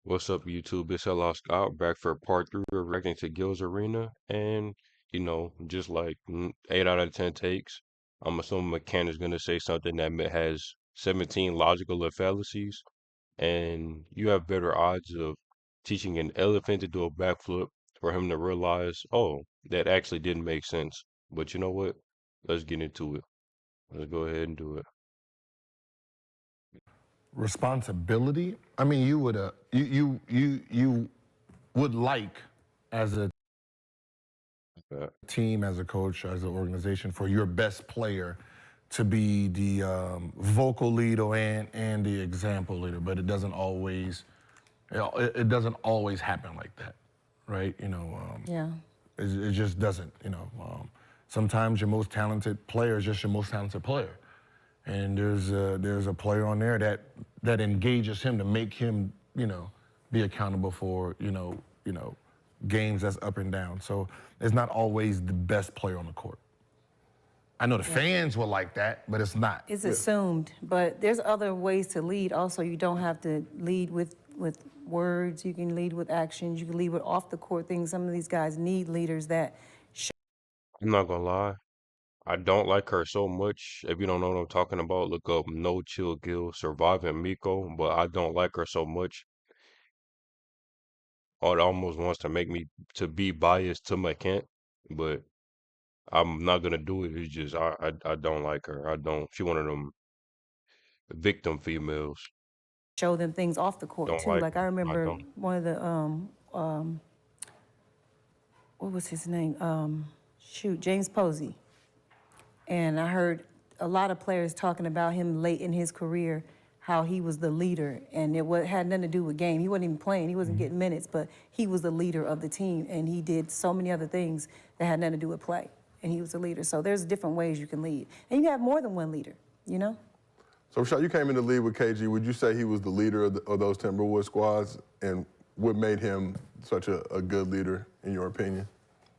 What's up, YouTube? It's Hello Scott back for part three of reacting to Gil's Arena. And, just like 8 out of 10 takes, I'm assuming McCants is going to say something that has 17 logical fallacies. And you have better odds of teaching an elephant to do a backflip for him to realize, oh, that actually didn't make sense. But you know what? Let's get into it. Let's go ahead and do it. Responsibility. I mean, you would like as a Uh, team, as a coach, as an organization, for your best player to be the vocal leader and the example leader, but it doesn't always it doesn't always happen like that, right? Yeah. It just doesn't. Sometimes your most talented player is just your most talented player, and there's a player on there that engages him to make him be accountable for games that's up and down. So it's not always the best player on the court. I know the fans will like that, but it's not. It's assumed, but there's other ways to lead. Also, you don't have to lead with words. You can lead with actions. You can lead with off the court things. Some of these guys need leaders that I'm not gonna lie. I don't like her so much. If you don't know what I'm talking about, look up No Chill Gill Surviving Miko. But I don't like her so much. It almost wants to make me to be biased to McCant, but I'm not gonna do it. It's just I don't like her. I don't. She one of them victim females. show them things off the court Don't too. like Like I her. I remember don't. one of the what was his name? James Posey. And I heard a lot of players talking about him late in his career, how he was the leader, and had nothing to do with game. He wasn't even playing. He wasn't getting minutes, but he was the leader of the team, and he did so many other things that had nothing to do with play, and he was the leader. So there's different ways you can lead, and you have more than one leader, you know? So, Rashad, you came in the league with KG. Would you say he was the leader of those Timberwood squads? And what made him such a good leader, in your opinion?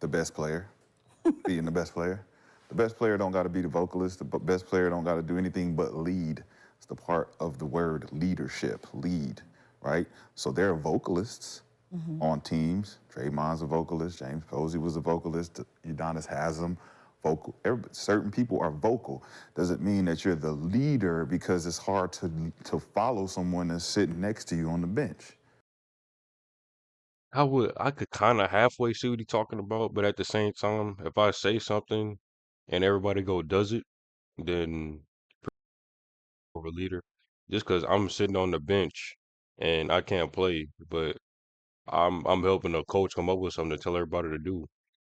The best player, being the best player. The best player don't got to be the vocalist. The best player don't got to do anything but lead. It's the part of the word leadership, lead, right? So there are vocalists on teams. Draymond's a vocalist. James Posey was a vocalist. Udonis Haslam, vocal. Certain people are vocal. Doesn't mean that you're the leader because it's hard to follow someone that's sitting next to you on the bench. I could kind of halfway see what he's talking about, but at the same time, if I say something and everybody go does it, then for a leader. Just because I'm sitting on the bench and I can't play, but I'm helping a coach come up with something to tell everybody to do.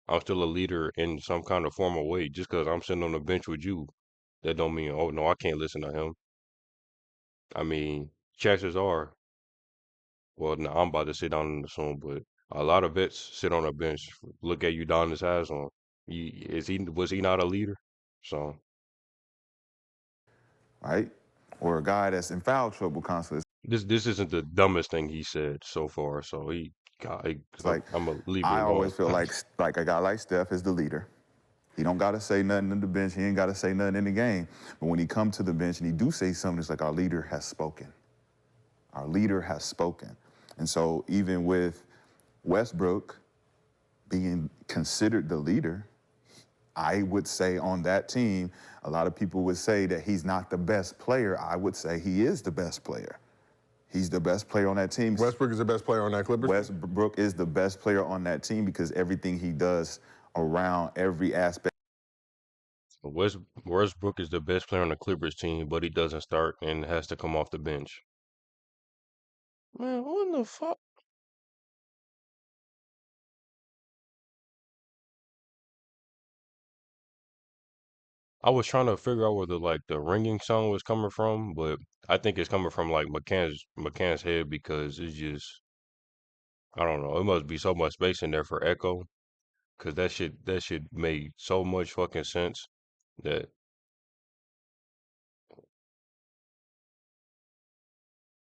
I'm still a leader in some kind of formal way. Just because I'm sitting on the bench with you, that don't mean, oh no, I can't listen to him. I mean, chances are, well, no, I'm about to sit down in the soon, but a lot of vets sit on a bench. Look at you down his ass on. Was he not a leader? So Right? Or a guy that's in foul trouble constantly. this isn't the dumbest thing he said so far. So It's like I'm gonna leave it I alone. always feel like a guy like Steph is the leader. He don't gotta say nothing in the bench. He ain't gotta say nothing in the game. But when he come to the bench and he do say something, it's like our leader has spoken. Our leader has spoken. And so even with Westbrook being considered the leader, I would say on that team, a lot of people would say that he's not the best player. I would say he is the best player. He's the best player on that team. Westbrook is the best player on that Clippers team? Westbrook is the best player on that team because everything he does around every aspect. Westbrook is the best player on the Clippers team, but he doesn't start and has to come off the bench. Man, what the fuck? I was trying to figure out where the ringing sound was coming from, but I think it's coming from like McCants' head because it's just I don't know. It must be so much space in there for echo because that shit made so much fucking sense that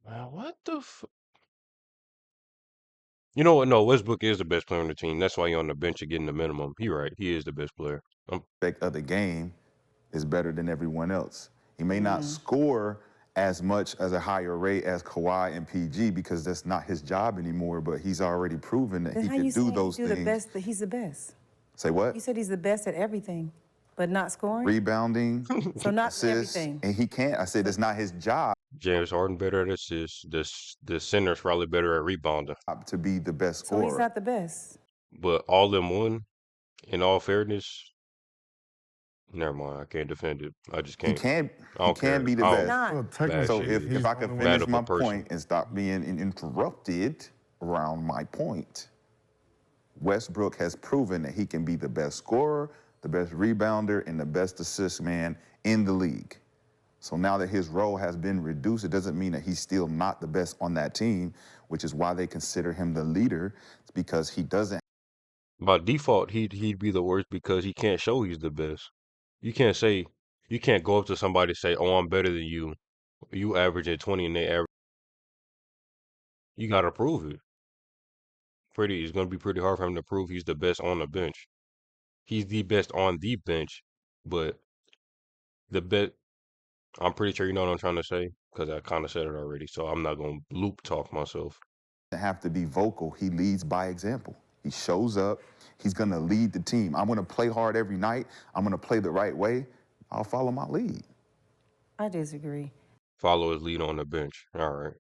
man, what the You know what? No, Westbrook is the best player on the team. That's why he's on the bench and getting the minimum. He right. He is the best player. Of the game is better than everyone else. He may not score as much as a higher rate as Kawhi and PG because that's not his job anymore, but he's already proven that Then he how can you do saying those he do the things. best, that he's the best? Say what? You said he's the best at everything, but not scoring? Rebounding, So not assists, everything. and he can't. I said it's not his job James Harden better at assists. The center's probably better at rebounding. to be the best So he's scorer. not the best. But all in one, in all fairness, never mind. I can't defend it. I just He can't. can't. I He don't can care. be the I best. don't. Not. Well, Bad technically, So shit. if I could only Bad finish of a my person. point and stop being interrupted around my point, Westbrook has proven that he can be the best scorer, the best rebounder, and the best assist man in the league. So now that his role has been reduced, it doesn't mean that he's still not the best on that team, which is why they consider him the leader. It's because he doesn't By default, he'd be the worst because he can't show he's the best. You can't say you can't go up to somebody and say, "Oh, I'm better than you." You average at 20 and they average. You got to prove it. It's going to be pretty hard for him to prove he's the best on the bench. He's the best on the bench, but the best. I'm pretty sure you know what I'm trying to say because I kind of said it already. So I'm not going to loop talk myself. have to be vocal. He leads by example. He shows up. He's going to lead the team. I'm going to play hard every night. I'm going to play the right way. I'll follow my lead. I disagree. Follow his lead on the bench. All right.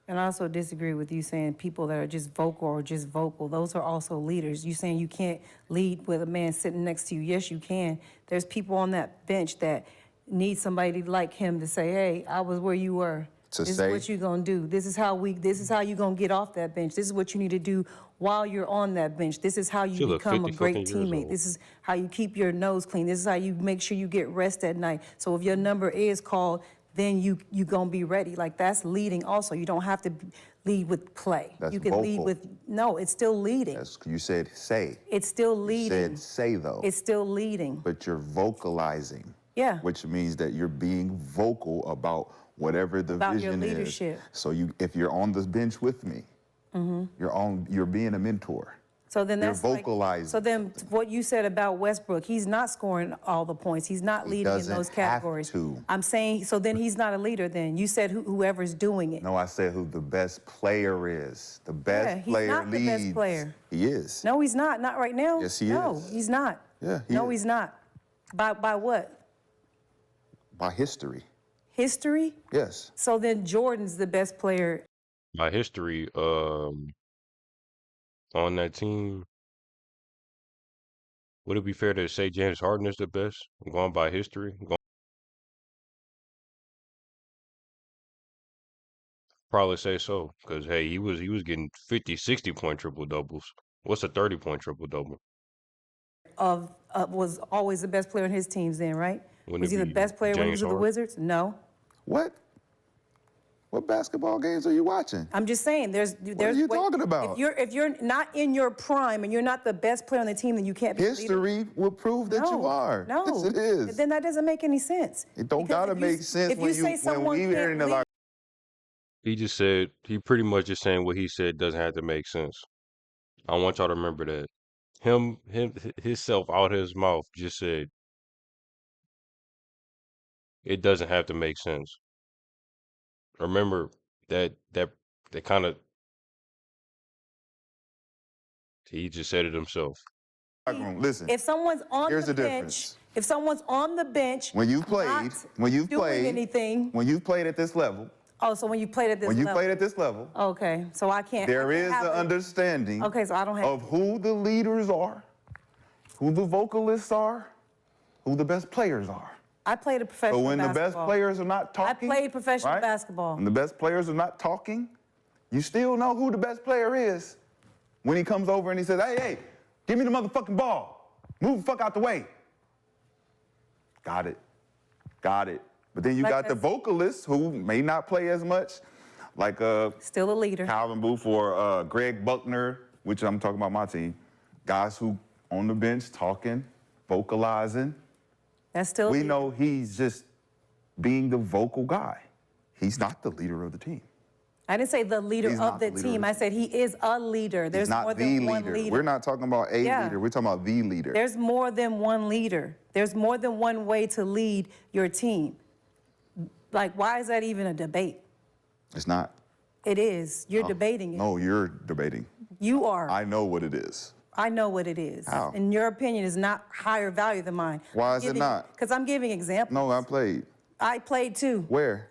And I also disagree with you saying people that are just vocal or just vocal. Those are also leaders. You saying you can't lead with a man sitting next to you. Yes, you can. There's people on that bench that need somebody like him to say, hey, I was where you were. To This say- is what you're gonna do. This is how you're gonna get off that bench. This is what you need to do while you're on that bench. This is how you You look become a 50 great fucking years teammate. old. This is how you keep your nose clean. This is how you make sure you get rest at night. So if your number is called, then you gonna be ready. Like that's leading also. You don't have to lead with play. That's you can lead vocal. with, no, it's still leading. You said say. It's still You leading. said say, though. It's still leading. But you're vocalizing. Yeah. Which means that you're being vocal about whatever the About your vision leadership. is. So if you're on this bench with me, you're being a mentor. So then You're that's like- vocalizing so then what you said about Westbrook, he's not scoring all the points. He's not leading in doesn't those have categories. to. I'm saying, so then he's not a leader then. You said whoever's doing it. No, I said who the best player is. The best Yeah, he's player not the leads. best player. He is. No, he's not. Not right now. Yes, he no, is. he's not. Yeah, he No, is. he's not. By what? By history. History? Yes. So then Jordan's the best player. By history, on that team, would it be fair to say James Harden is the best? Going by history? Probably say so. Because, hey, he was getting 50, 60-point triple-doubles. What's a 30-point triple-double? Was always the best player on his teams then, right? Wouldn't Was it he the be best player when he James was with the Harden? Wizards? No. What? What basketball games are you watching? I'm just saying, there's. are you talking about? If you're not in your prime and you're not the best player on the team, then you can't be. a leader. History will prove that you are. No, Yes, it is. Then that doesn't make any sense. It don't Because gotta if you- make sense if when you say when someone we can't in the lead- He just said, he pretty much just saying what he said doesn't have to make sense. I want y'all to remember that. Himself out his mouth just said, it doesn't have to make sense. Remember that kind of, he just said it himself. Listen, If someone's on Here's the the bench, difference. if someone's on the bench, when you've played, not when you've doing played, anything. when you've played at this level, Oh, so when you played at this when you level. played at this level, Okay, so I can't. I there can't is have an it. understanding Okay, so I don't have. of who the leaders are, who the vocalists are, who the best players are. I played a professional So when the best basketball. players are not talking, played professional right? basketball. When the best players are not talking, you still know who the best player is. When he comes over and he says, hey, give me the motherfucking ball. Move the fuck out the way. Got it. But then you Like got the this. vocalists who may not play as much, like Still a leader. Calvin Booth or Greg Buckner, which I'm talking about my team. Guys who on the bench talking, vocalizing. That's still. a We leader. know he's just being the vocal guy. He's not the leader of the team. I didn't say the leader He's of not the the leader team. of I said he is a leader. There's He's not more the than one leader. We're not talking about a Yeah. leader. We're talking about the leader. There's more than one leader. There's more than one way to lead your team. Like, why is that even a debate? It's not. It is. You're debating it. No, you're debating. You are. I know what it is. I know what it is. How? And your opinion is not higher value than mine. Why is it not? Because I'm giving examples. No, I played. I played too, Where?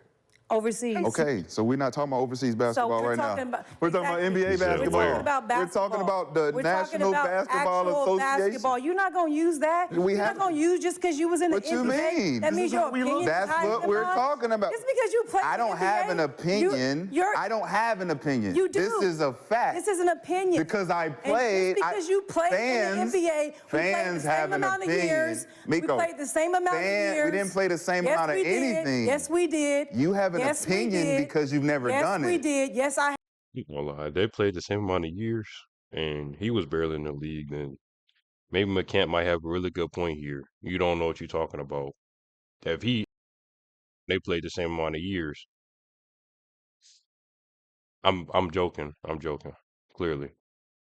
overseas. Okay, so we're not talking about overseas basketball we're right talking now. about- We're talking about exactly. NBA He said basketball. where? We're talking about basketball. We're talking about the We're talking National about Basketball actual Association. basketball. You're not going to use that. We You're have- not going to use just because you was in the What you NBA. mean? That This means is your what we opinion look- is That's higher what than we're mine. talking about. Just because you play I in the don't have an NBA, opinion. you're- I don't have an opinion. You do. This is a fact. This is an opinion. Because I And played. just because you played in the NBA, we played fans the have same an amount of opinion. years. Miko, We played the same amount of years. We didn't play the same Yes, amount of we did. anything. Yes, we did. You have an Yes, we opinion did. because you've never done Yes, we it. did. Yes, I You gonna lie, they played the same amount of years, and he was barely in the league. Then maybe McCant might have a really good point here. You don't know what you're talking about. If they played the same amount of years. I'm joking. I'm joking. Clearly.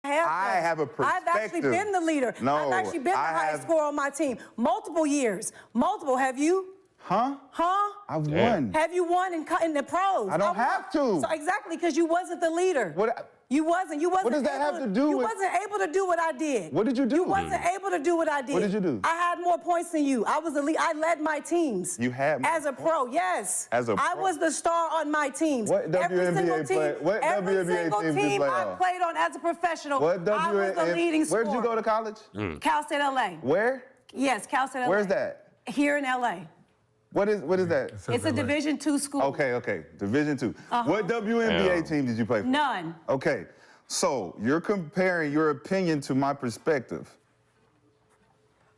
I have a I've actually perspective. been the leader. No, I've actually been the I highest have- scorer on my team. Multiple years. Multiple. Have you? Huh? Huh? I've Damn. won. Have you won in the pros? I don't have to. So exactly, because you wasn't the leader. What? You wasn't. What does that able have to do You with- wasn't able to do what I did. What did you do? You wasn't able to do what I did. What did you do? I had more points than you. I was the lead. I led my teams. You had more as a pro. Yes. As a I pro? was the star on my teams. What Every WNBA single team. play- what every WNBA single team did you team play I on? played on as a professional. What I was the leading scorer. Where did you go to college? Cal State LA. Where? Yes, Cal State LA. Where's that? Here in LA. What is that? It's a Division II school. Okay. Division II. What WNBA Damn. team did you play for? None. Okay. So you're comparing your opinion to my perspective.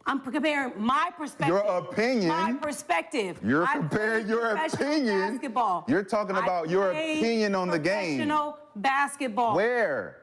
I'm comparing my perspective. Your opinion. My perspective. You're I comparing played your professional opinion. Basketball. You're talking about I your played opinion on the game. Professional basketball. Where?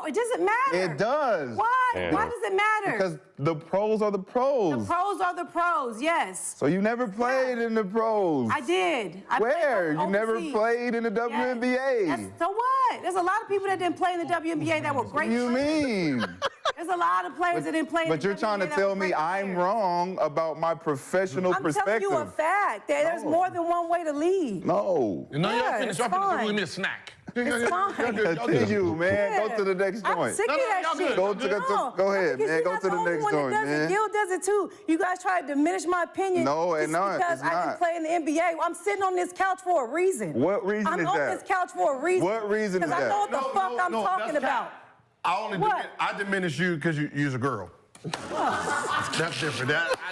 It doesn't matter. It does. Why? Damn. Why does it matter? Because the pros are the pros. the pros are the pros. Yes. So you never played in the pros. I did. I played Where? You never overseas. played in the Yes. WNBA. So what? There's a lot of people that didn't play in the WNBA that were What great do you players. mean? There's a lot of players that didn't play in But the you're trying to WNBA that tell were me great I'm players. wrong about my professional I'm perspective. telling you a fact. There's No. more than one way to lead. No. No, y'all Yeah, finish. it's Y'all finish. fine. Give me a snack. It's fine. Continue, man. Yeah. Go to the next I'm joint. sick of that y'all shit. good. Go ahead, because man. you're Go not to the only next one that joint, does it. man. Gil does it too. You guys try to diminish my opinion. No, just it's not. because It's I not. didn't play in the NBA. I'm sitting on this couch for a reason. What reason I'm is on that? this couch for a reason. What reason is Because I that? know what the fuck I'm talking that's about. cap. I only What? I diminish you because you're a girl. That's different.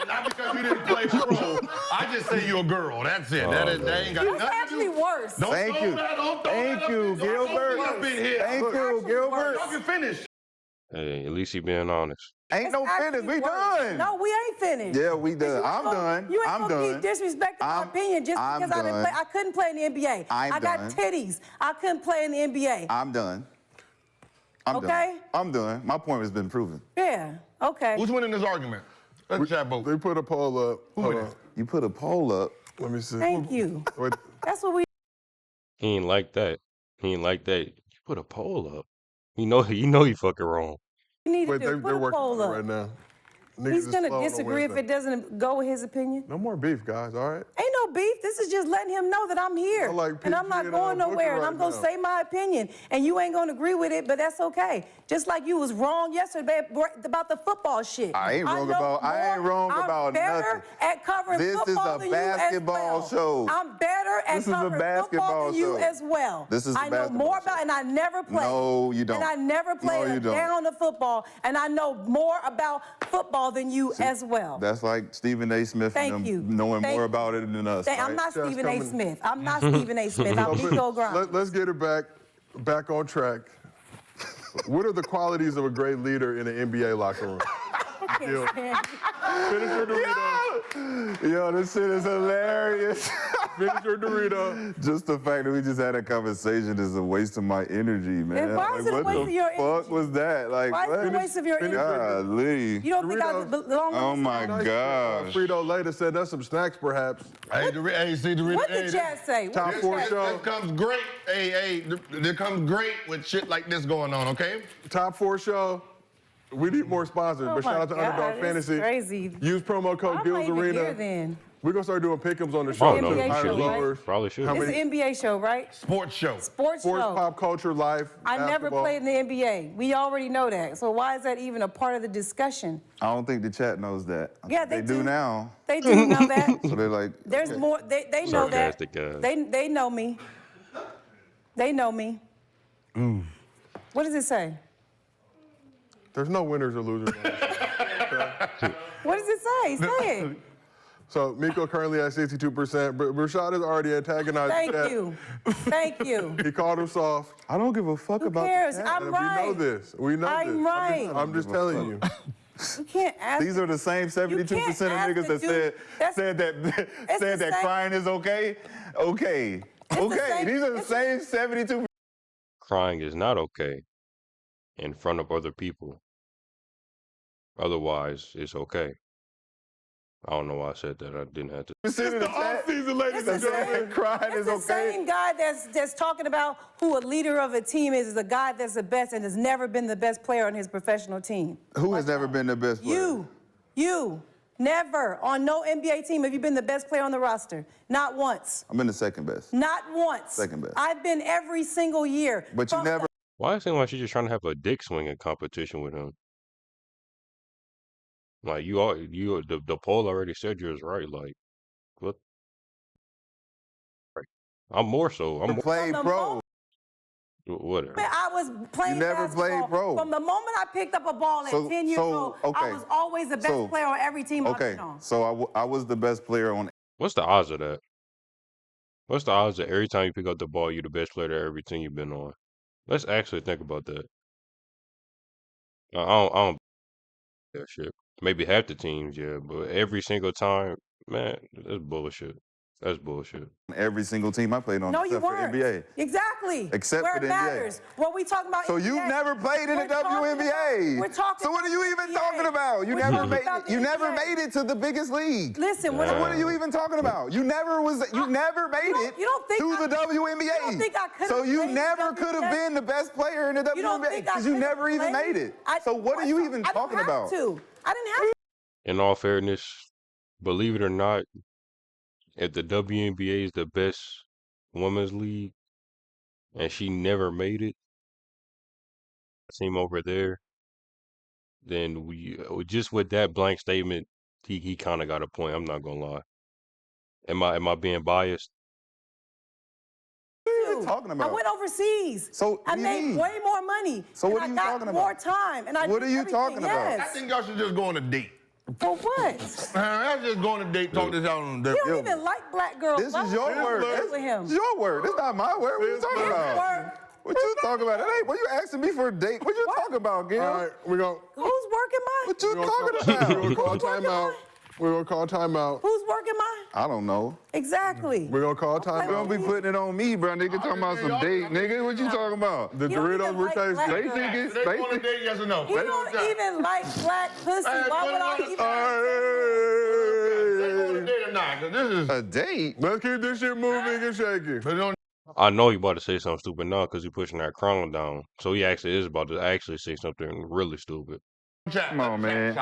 Not because you didn't play pro. I just say you're a girl. That's it. That ain't got You was nothing to actually do. worse. Don't Thank throw you. that- don't throw Thank that you, up in- don't Gilbert. throw it up in here. Thank Look, you, Gilbert. y'all can finish. Hey, at least he being honest. Ain't no It's finish. actually We worse. done. No, we ain't finished. Yeah, we done. I'm done. You ain't I'm gonna done. keep disrespecting my I'm- opinion just I'm because I didn't done. play. I couldn't play in the NBA. I'm I got done. titties. I couldn't play in the NBA. I'm done. I'm Okay. done. I'm done. My point has been proven. Yeah. Okay. Who's winning this argument? Let's chat vote. They put a poll up. Hold it on. is? You put a poll up. Let me see. Thank you. Wait, That's what we. He ain't like that. He ain't like that. You put a poll up. You fucking wrong. needed wait, to put they're a working poll on up. it right now. Niggas He's is gonna slow on disagree if Wednesday. it doesn't go with his opinion. No more beef, guys, all right? Ain't no beef. This is just letting him know that I'm here. I like and I'm PG not and, going Booker nowhere. And right I'm going to now. say my opinion. And you ain't going to agree with it, but that's okay. Just like you was wrong yesterday about the football shit. I ain't wrong know about more. about I'm better nothing. at covering This is football a than you as basketball well. show. I'm better at This is a covering basketball football than you show. as well. This is a I know basketball more show. about, and I never played. No, you don't. And I never played No, you a don't. down of football. And I know more about football than you as well. That's like Stephen A. Smith Thank and them you. knowing Thank more you. about it than us. I'm right? not Chef's Stephen A. coming. Smith. I'm not Stephen A. Smith. I'm Miko Grimes. Let's get it back on track. What are the qualities of a great leader in an NBA locker room? Gil. Finish your Dorito. Yo, this shit is hilarious. Finish your Dorito. Just the fact that we just had a conversation is a waste of my energy, man. And why is it a what waste the of your fuck energy? was that? Like, Why is what? it a waste of your energy? Golly. You don't think I Doritos. belong Oh on this my side? gosh. Frito later said that's some snacks, perhaps. Hey, see the What did chat say? Top What did four chat show. say? This comes great. Hey, this comes great with shit like this going on, okay? Top 4 show. We need more sponsors, Oh but shout my out to God, Underdog it's Fantasy. crazy. Use promo code I'm not even here Gilbert Arenas. then. We're gonna start doing pick'ems on the I show. don't know. NBA You Higher should show, right? lowers, leave. Probably should. How It's many an NBA show, right? Sports show. Sports sports, show. pop culture, life. I never basketball. played in the NBA. We already know that. So why is that even a part of the discussion? I don't think the chat knows that. Yeah, they do do. now. They do know that. So they're like, There's okay. more. They know that. Sarcastic guys. They know me. They know me. What does it say? There's no winners or losers. On this show. What does it say? Say it. So Miko currently at 62%, but Rashad has already antagonized Thank the chat. you. Thank you. He called him soft. I don't give a fuck Who about cares? the chat. I'm And right. We know this. We know I'm this. right. I'm just telling you. You can't ask. These are the same 72% of ask niggas the that dude- said that it's said the that same- crying is okay. Okay. the Okay. same- These are the it's same 72%. Crying is not okay in front of other people. Otherwise, it's okay. I don't know why I said that. I didn't have to. It's It's the off-season, ladies It's and the gentlemen. same- Crying It's is the okay. same guy that's talking about who a leader of a team is a guy that's the best and has never been the best player on his professional team. Who has never been the best player? You, never on no NBA team have you been the best player on the roster. Not once. I've been the second best. Not once. Second best. I've been every single year. But you From never. Why it seem like she's just trying to have a dick swinging competition with him? Like the poll already said yours right. Like what? I'm more so. I'm more, Played From the pro. whatever. I was playing never basketball, played pro. From the moment I picked up a ball at So- 10 years so, old, I okay. was always the best So, player on every team I've Okay. been on. So I was the best player on. What's the odds of that? What's the odds that every time you pick up the ball, you're the best player at every team you've been on? Let's actually think about that. I don't that shit. Maybe half the teams, yeah, but every single time, man, that's bullshit. That's bullshit. Every single team I played on, No, you except for weren't. NBA. Exactly. Except Where for the it NBA. matters. What we talking about? So NBA. you've never played in the We're talking WNBA. we're talking So what are you about even NBA. talking about? You We're never talking made about the you never NBA. made it to the biggest league. Listen, we're So not, what are you even talking about? You never made it you don't think to I- the WNBA. you don't think I could've so you played in the never could have WNBA? been the best player in the You don't WNBA think I because you could've never even played? made it. So what are you even talking about? I didn't have to. In all fairness, believe it or not, if the WNBA is the best women's league and she never made it, team over there, then we just with that blank statement, he kind of got a point. I'm not gonna lie. Am I being biased? What are you even talking about? I went overseas. So, I what do you made mean? way more money. So what and are you I got talking more about? time. And I What did are you everything. talking about? I Yes. think y'all should just go on a date. For what? Let's just go on a date, talk this out on a date. You don't even like black girls. This Why is would your you word. get This with him? is your word. This not my word. What are you talking His about? word. What you talking about? That ain't what you asking me for a date. What you talking about, Gil? All right, we're going Who's working mine? What you to talking about? call timeout. We're going to call timeout. Who's working mine? I don't know. Exactly. We're going to call You timeout. don't be putting it on me, bro. Nigga talking about some date. Nigga, what you talking about? The You don't Doritos even were like black tasty. girls. Basic is They go on a basic. date, yes or no? He don't even like black pussy. Why would I even? They go on a date or not? 'Cause this is. A date? Let's keep this shit moving and shaking. They don't. I know you about to say something stupid now because you're pushing that crown down. So he actually is about to actually say something really stupid. Come on, man.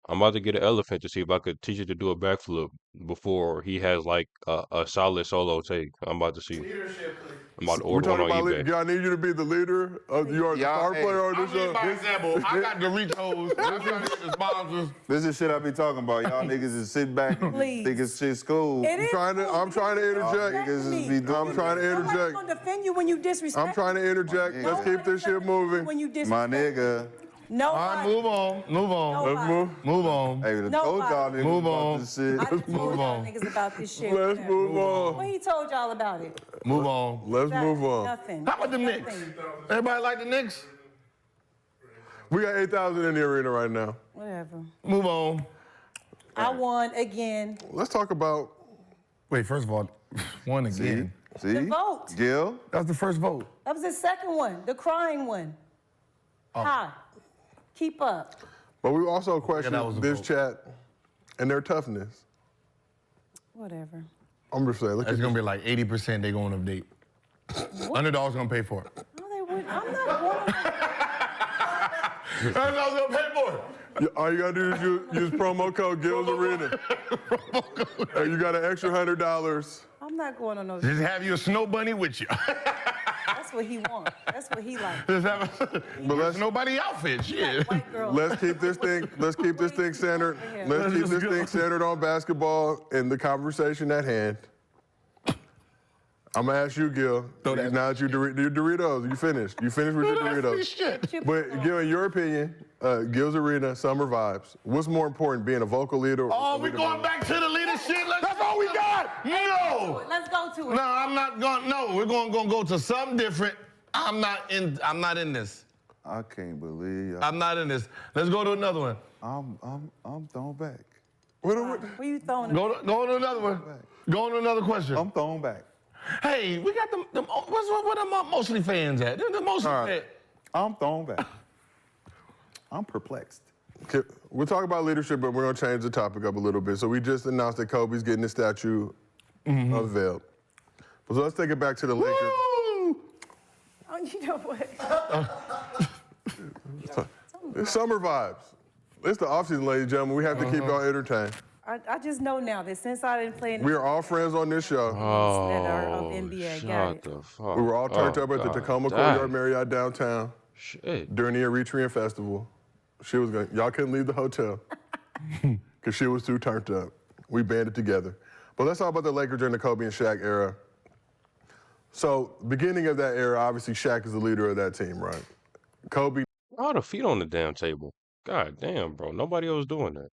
I'm about to get an elephant to see if I could teach it to do a backflip before he has like a solid solo take. I'm about to see. I'm about to We're order one talking on about, eBay. I need you to be the leader of you are the Y'all, star hey, player on I this mean, show. by example, I got Doritos. I'm trying to get the sponsors. This is shit I be talking about. Y'all niggas is sitting back and Please. think it's shit cool. It is I'm trying to cool. interject. Respect Niggas me. is be doing I'm trying to Nobody's interject. gonna defend you when you disrespect. I'm trying to interject. My Let's nigga. keep this shit moving. When you My disrespect. nigga. No. All right, move on. Move on. Let's move. Move on. Hey, I Nobody. told y'all niggas Move about on. this shit. I just told Move y'all on. niggas about this shit. Let's whatever. move on. What he told y'all about it? Move on. Let's move on. Nothing. How about the Knicks? Nothing. Everybody like the Knicks? We got 8,000 in the arena right now. Whatever. Move on. I won again. Let's talk about Wait, first of all, one again. See? The vote. Gil? That was the first vote. That was the second one, the crying one. Hi. Keep up. But we also questioned that was a this vote. chat and their toughness. Whatever. I'm just saying, look at It's this. gonna be like 80% they go on a date. Underdog's gonna pay for it. No, they wouldn't. I'm not going. Underdog's gonna pay for it. All you gotta do is use promo code Gil's Arena. And you got an extra $100. I'm not going on no. Just have your snow bunny with you. That's what he wants. That's what he likes. Just have a snow bunny outfit. Shit. White girl. Let's keep this thing centered. Let's keep this thing centered on basketball and the conversation at hand. I'm gonna ask you, Gil. Now that your Doritos, you finished. You finished with your Doritos. But Gil, in your opinion, Gil's Arena, summer vibes. What's more important, being a vocal leader? Oh, we're going back to the leadership. That's all we got. No. Let's go to it. No, I'm not going. No, we're going to go to something different. I'm not in this. I can't believe I'm not in this. Let's go to another one. I'm thrown back. Where you throwing? Go to another one. Go on to another question. I'm thrown back. Hey, we got them where the mostly fans at? The mostly fans. I'm thrown back. I'm perplexed. Okay, we'll talk about leadership, but we're gonna change the topic up a little bit. So we just announced that Kobe's getting his statue unveiled. So let's take it back to the Lakers. Oh, you know what? It's summer vibes. It's the offseason, ladies and gentlemen. We have to keep y'all entertained. I just know now that since I didn't play in We are all friends on this show. that are of NBA, got it. The fuck. We were all turned up at the Tacoma Courtyard Marriott downtown Shit. during the Eritrean Festival. Y'all couldn't leave the hotel because she was too turned up. We banded together. But let's talk about the Lakers during the Kobe and Shaq era. So, beginning of that era, obviously Shaq is the leader of that team, right? Kobe All the feet on the damn table. God damn, bro. Nobody else doing that.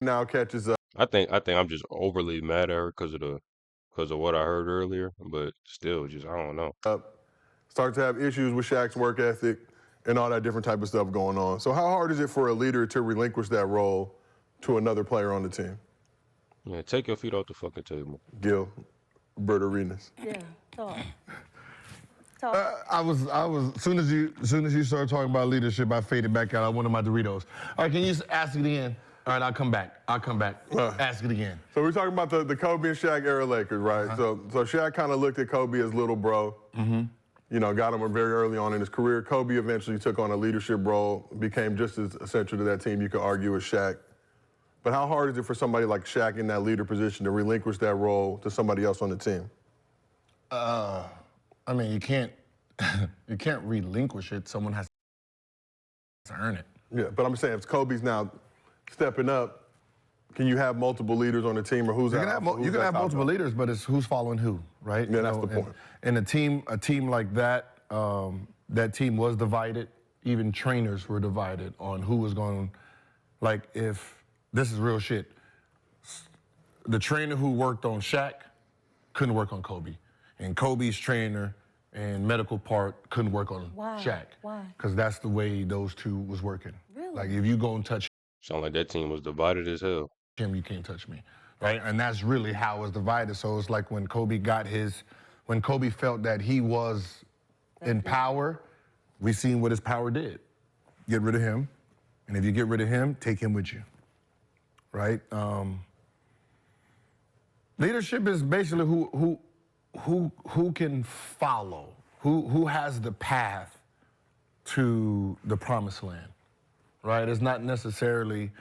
now catches up. I think I'm just overly mad at her because of what I heard earlier. But still, just I don't know. Start to have issues with Shaq's work ethic and all that different type of stuff going on. So how hard is it for a leader to relinquish that role to another player on the team? Yeah, take your feet off the fucking table. Gilbert Arenas. Yeah, talk. I was soon as you started talking about leadership, I faded back out. I wanted my Doritos. All right, can you ask it again? All right, I'll come back. Ask it again. So we're talking about the Kobe and Shaq era Lakers, right? So Shaq kind of looked at Kobe as little bro. You know, got him very early on in his career. Kobe eventually took on a leadership role, became just as essential to that team, you could argue, as Shaq. But how hard is it for somebody like Shaq in that leader position to relinquish that role to somebody else on the team? I mean, you can't relinquish it. Someone has to earn it. Yeah, but I'm saying if Kobe's now stepping up, can you have multiple leaders on the team, or who's You that? can have multiple leaders, but it's who's following who, right? Yeah, that's the point. And a team like that, that team was divided. Even trainers were divided on who was going. Like, if this is real shit, the trainer who worked on Shaq couldn't work on Kobe, and Kobe's trainer and medical part couldn't work on Shaq. Why? Because that's the way those two was working. Really? Like, if you go and touch Sound like that team was divided as hell. him, you can't touch me, right? And that's really how it was divided. So it's like when Kobe felt that he was in power, we seen what his power did. Get rid of him, and if you get rid of him, take him with you, right? Leadership is basically who can follow, who has the path to the promised land, right? It's not necessarily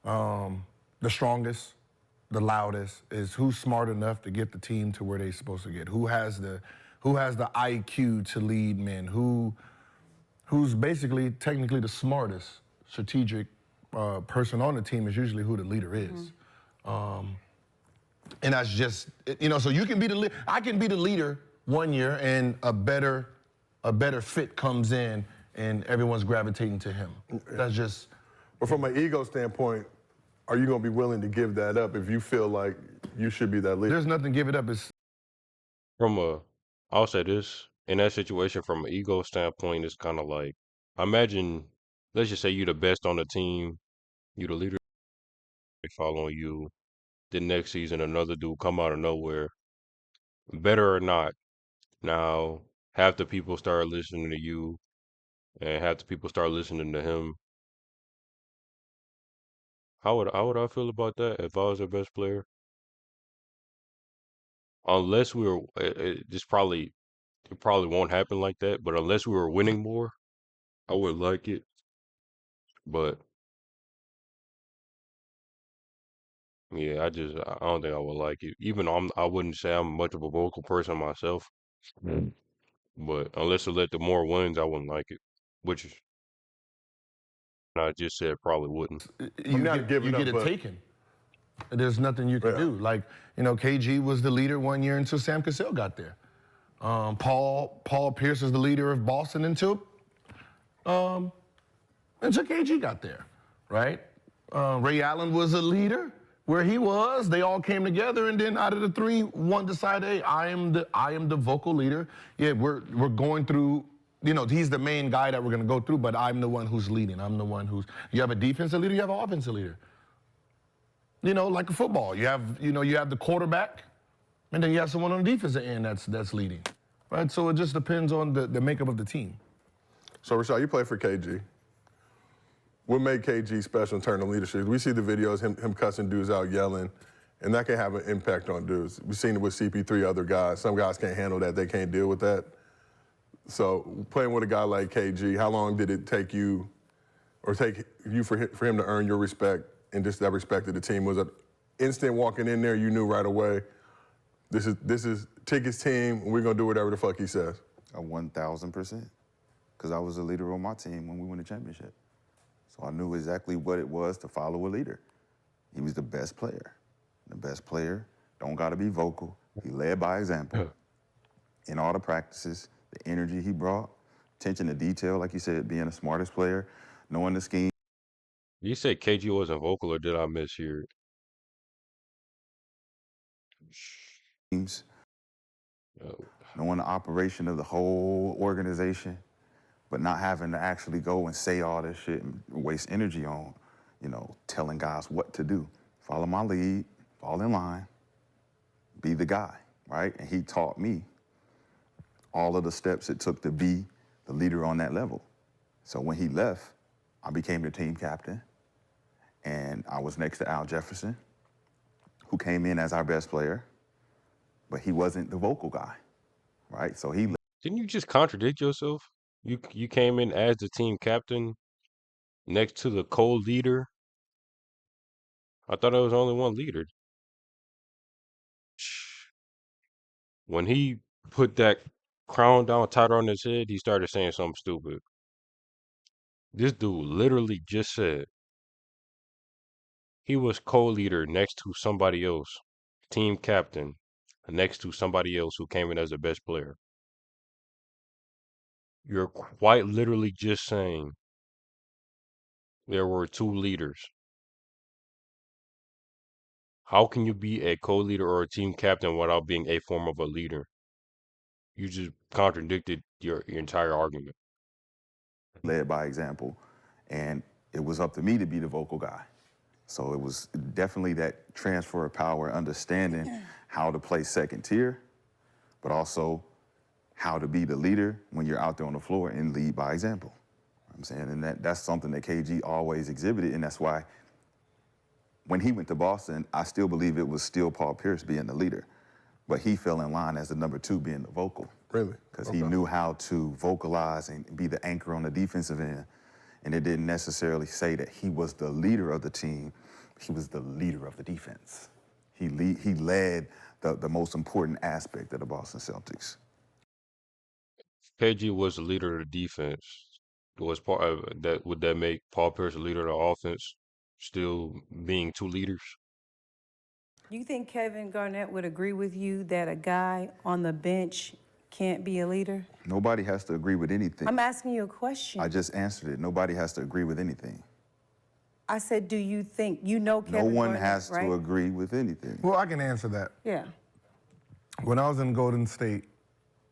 the strongest, the loudest. Is who's smart enough to get the team to where they're supposed to get. Who has the IQ to lead men. Who's basically technically the smartest strategic person on the team is usually who the leader is. And that's just, so you can be the leader. I can be the leader one year and a better fit comes in and everyone's gravitating to him. That's just. But from an ego standpoint, are you going to be willing to give that up if you feel like you should be that leader? There's nothing to give it up. I'll say this, in that situation, from an ego standpoint, it's kind of like, imagine, let's just say you're the best on the team, you're the leader, they following you. The next season, another dude come out of nowhere, better or not. Now, half the people start listening to you, and half the people start listening to him. How would I feel about that if I was the best player? Unless we were, it probably won't happen like that. But unless we were winning more, I would like it. But Yeah, I don't think I would like it. Even though I wouldn't say I'm much of a vocal person myself, but unless it led to more wins, I wouldn't like it. Which is, I just said probably wouldn't. I'm You not giving get up, it but taken. There's nothing you can yeah. do. Like, you know, KG was the leader 1 year until Sam Cassell got there. Paul Pierce is the leader of Boston until KG got there, right? Ray Allen was a leader where he was. They all came together, and then out of the three, one decided, hey, I am the vocal leader. Yeah, we're going through. You know, he's the main guy that we're gonna go through, but I'm the one who's leading. I'm the one who's. You have a defensive leader, you have an offensive leader. You know, like a football, you have the quarterback, and then you have someone on the defensive end that's leading, right? So it just depends on the makeup of the team. So Rashad, you play for KG. What made KG special in terms of leadership? We see the videos, him cussing dudes out, yelling, and that can have an impact on dudes. We've seen it with CP3, other guys. Some guys can't handle that, they can't deal with that. So playing with a guy like KG, how long did it take you, or take you for him to earn your respect and just that respect of the team? Was it instant walking in there, you knew right away, this is Tickett's team, and we're gonna do whatever the fuck he says? 1,000%. Because I was a leader on my team when we won the championship. So I knew exactly what it was to follow a leader. He was the best player. The best player don't gotta be vocal. He led by example. In all the practices, the energy he brought, attention to detail, like you said, being the smartest player, knowing the schemes, You said KG wasn't vocal, or did I mishear it? Oh, knowing the operation of the whole organization, but not having to actually go and say all this shit and waste energy on, you know, telling guys what to do. Follow my lead, fall in line, be the guy, right? And he taught me all of the steps it took to be the leader on that level. So when he left, I became the team captain, and I was next to Al Jefferson, who came in as our best player, but he wasn't the vocal guy, right? So he didn't you just contradict yourself? You came in as the team captain next to the co-leader. I thought there was only one leader. When he put that crown down tighter on his head, he started saying something stupid. This dude literally just said he was co-leader next to somebody else, team captain next to somebody else who came in as the best player. You're quite literally just saying there were two leaders. How can you be a co-leader or a team captain without being a form of a leader? You just contradicted your entire argument. led by example, and it was up to me to be the vocal guy. So it was definitely that transfer of power, understanding how to play second tier, but also how to be the leader when you're out there on the floor and lead by example. I'm saying, and that's something that KG always exhibited, and that's why when he went to Boston, I still believe it was still Paul Pierce being the leader, but he fell in line as the number two being the vocal. Really? Because he knew how to vocalize and be the anchor on the defensive end. And it didn't necessarily say that he was the leader of the team, he was the leader of the defense. He led the most important aspect of the Boston Celtics. KG was the leader of the defense. Was part of that? Would that make Paul Pierce the leader of the offense, still being two leaders? You think Kevin Garnett would agree with you that a guy on the bench can't be a leader? Nobody has to agree with anything. I'm asking you a question. I just answered it. Nobody has to agree with anything. I said, do you think, you know No Kevin one Garnett, has right? to agree with anything. Well, I can answer that. Yeah. When I was in Golden State,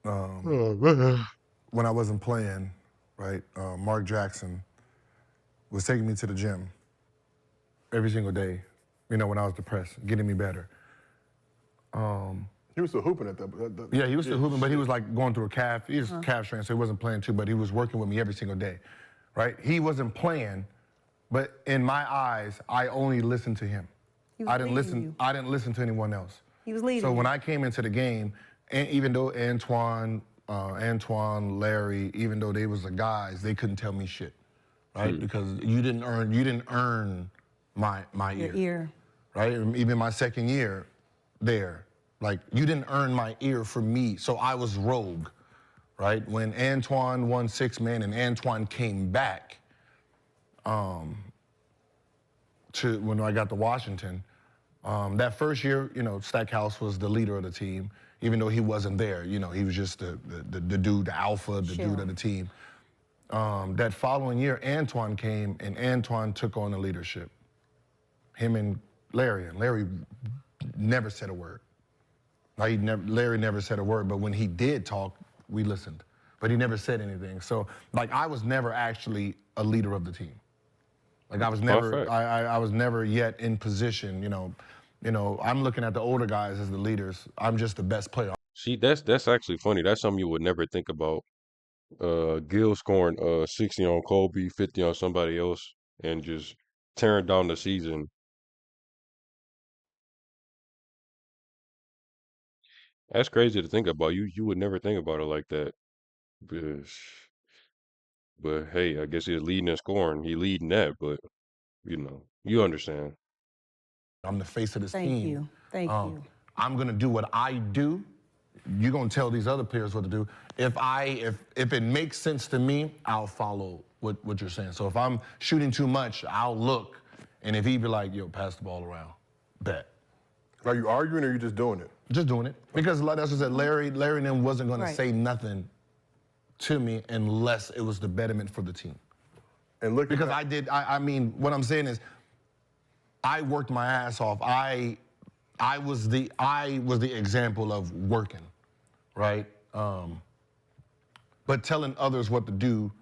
when I wasn't playing, right, Mark Jackson was taking me to the gym every single day, you know, when I was depressed, getting me better. He was still hooping at that. Yeah, he was still hooping, but he was like going through a calf. He was calf strain, so he wasn't playing too, but he was working with me every single day, right? He wasn't playing, but in my eyes, I only listened to him. He was leading you. I didn't listen to anyone else. He was leading So when you. I came into the game, and even though Antoine, Larry, even though they was the guys, they couldn't tell me shit, right? Because you didn't earn my Your ear. ear. right? And even my second year there, like, you didn't earn my ear for me, so I was rogue, right? When Antoine won 6-man and Antoine came back to when I got to Washington, that first year, Stackhouse was the leader of the team, even though he wasn't there. He was just the dude, the alpha, the dude of the team. That following year, Antoine came, and Antoine took on the leadership. Him and Larry never said a word. Larry never said a word, but when he did talk, we listened. But he never said anything. So, like, I was never actually a leader of the team. Like, I was never, I was never yet in position. I'm looking at the older guys as the leaders. I'm just the best player. See, that's actually funny. That's something you would never think about. Gil scoring 60 on Kobe, 50 on somebody else, and just tearing down the season. That's crazy to think about. You would never think about it like that. But, but hey, I guess he's leading in scoring. He leading that, but you understand. I'm the face of this Thank team. you. Thank you. I'm gonna do what I do. You're gonna tell these other players what to do. If it makes sense to me, I'll follow what you're saying. So if I'm shooting too much, I'll look, and if he be like, "Yo, pass the ball around," bet. Are you arguing or are you just doing it? Just doing it. Because like I said, Larry and them wasn't gonna Right. say nothing to me unless it was the betterment for the team. And look Because I mean, what I'm saying is, I worked my ass off. I was the example of working, right? But telling others what to do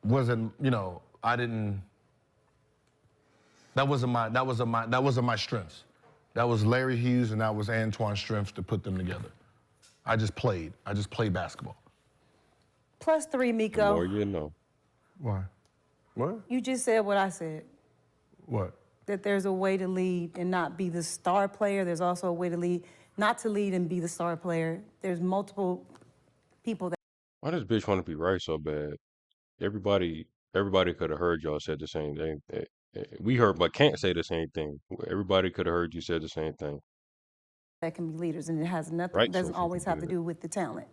wasn't, I didn't. That wasn't my strengths. That was Larry Hughes and that was Antoine's strengths to put them together. I just played basketball. +3, The Miko. more you know. Why? What? You just said what I said, What? that there's a way to lead and not be the star player. There's also a way to lead, not to lead and be the star player. There's multiple people that Why does bitch want to be right so bad? Everybody could have heard y'all said the same thing. We heard McCants say the same thing. Everybody could have heard you said the same thing. can be leaders, and it has nothing, Right, doesn't Sophie? always have to Good. do with the talent.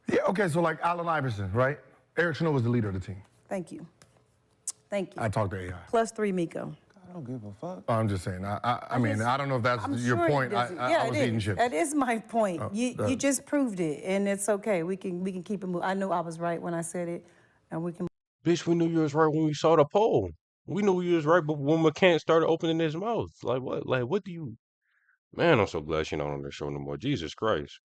Yeah, okay, so like Allen Iverson, right? Eric Snow was the leader of the team. Thank you. Thank you. I talked to AI. +3, Miko. I don't give a fuck. I'm just saying. I mean, I don't know if that's I'm your sure it point. doesn't. I Yeah, was it eating is. chips. That is my point. You that- just proved it, and it's okay. We can keep it moving. I know I was right when I said it, and we can. Bitch, we knew you was right when we saw the poll. We knew you was right, but when McCants started opening his mouth, like what? Like what do you? Man, I'm so glad she's not on the show no more. Jesus Christ,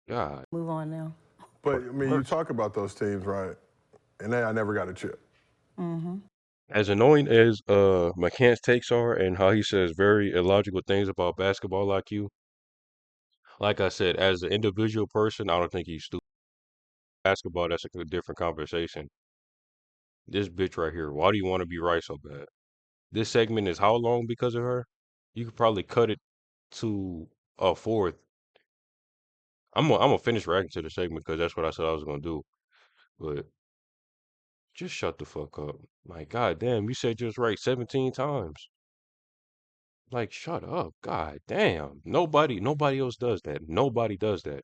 God. Move on now. But, I mean, you talk about those teams, right? And I never got a chip. As annoying as McCants takes are, and how he says very illogical things about basketball IQ. Like I said, as an individual person, I don't think he's stupid. Basketball, that's a different conversation. This bitch right here, why do you want to be right so bad? This segment is how long because of her? You could probably cut it to a fourth. I'm gonna finish reacting to the segment because that's what I said I was gonna do. But just shut the fuck up. Like, god damn, you said just right 17 times. Like, shut up. God damn. Nobody else does that. Nobody does that.